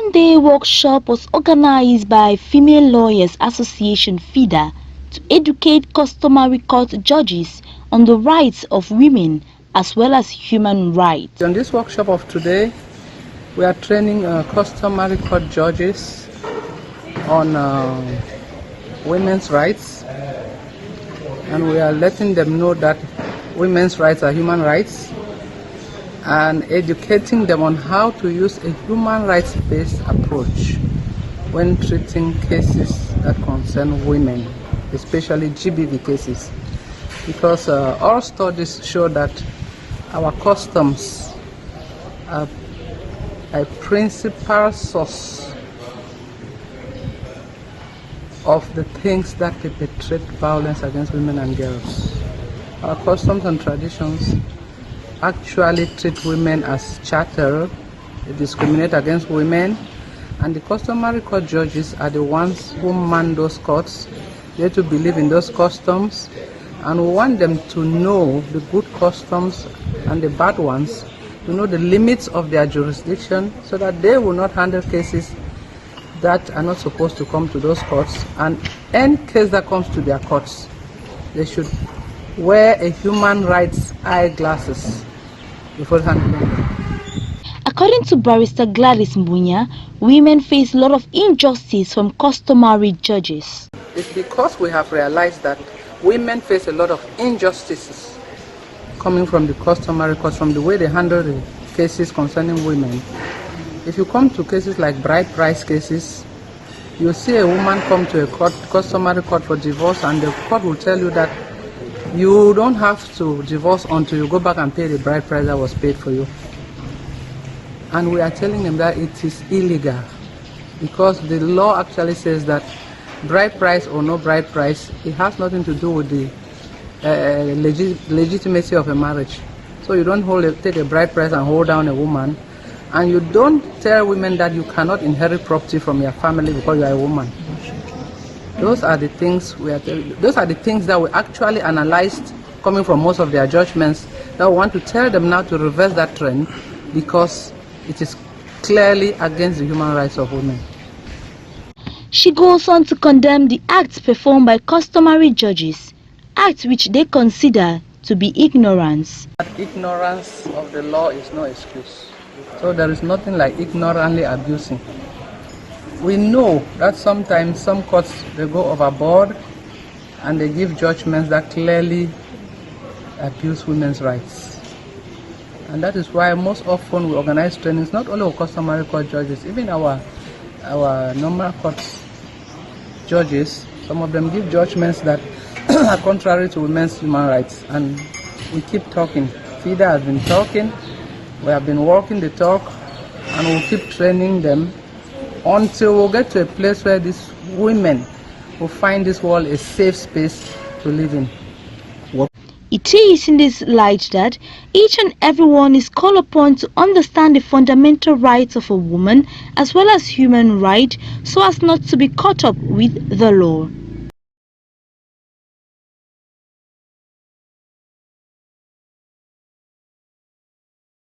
one-day workshop was organized by Female Lawyers Association FIDA to educate customary court judges on the rights of women as well as human rights. On this workshop of today, we are training customary court judges on women's rights, and we are letting them know that women's rights are human rights, and educating them on how to use a human rights-based approach when treating cases that concern women, especially GBV cases, because all studies show that our customs are a principal source of the things that perpetrate violence against women and girls. Our customs and traditions actually treat women as chattel, they discriminate against women, and the customary court judges are the ones who man those courts. They have to believe in those customs, and we want them to know the good customs and the bad ones, to know the limits of their jurisdiction, so that they will not handle cases that are not supposed to come to those courts, and any case that comes to their courts, they should wear a human rights eyeglasses before handling them. According to Barrister Gladys Mbunya, women face a lot of injustice from customary judges. It's because we have realized that women face a lot of injustices coming from the customary courts, from the way they handle the cases concerning women. If you come to cases like bride price cases, you see a woman come to a court, customary court for divorce, and the court will tell you that you don't have to divorce until you go back and pay the bride price that was paid for you. And we are telling them that it is illegal, because the law actually says that bride price or no bride price, it has nothing to do with the legitimacy of a marriage. So you don't take a bride price and hold down a woman, and you don't tell women that you cannot inherit property from your family because you are a woman. Those are the things those are the things that we actually analyzed coming from most of their judgments, that we want to tell them now to reverse that trend, because it is clearly against the human rights of women. She goes on to condemn the acts performed by customary judges, acts which they consider to be ignorance. Ignorance of the law is no excuse. So there is nothing like ignorantly abusing. We know that sometimes some courts, they go overboard and they give judgments that clearly abuse women's rights. And that is why most often we organize trainings, not only for customary court judges, even our normal courts judges. Some of them give judgments that are contrary to women's human rights, and we keep talking. FIDA has been talking, we have been walking the talk, and we'll keep training them until we'll get to a place where these women will find this world a safe space to live in. It is in this light that each and everyone is called upon to understand the fundamental rights of a woman as well as human rights, so as not to be caught up with the law.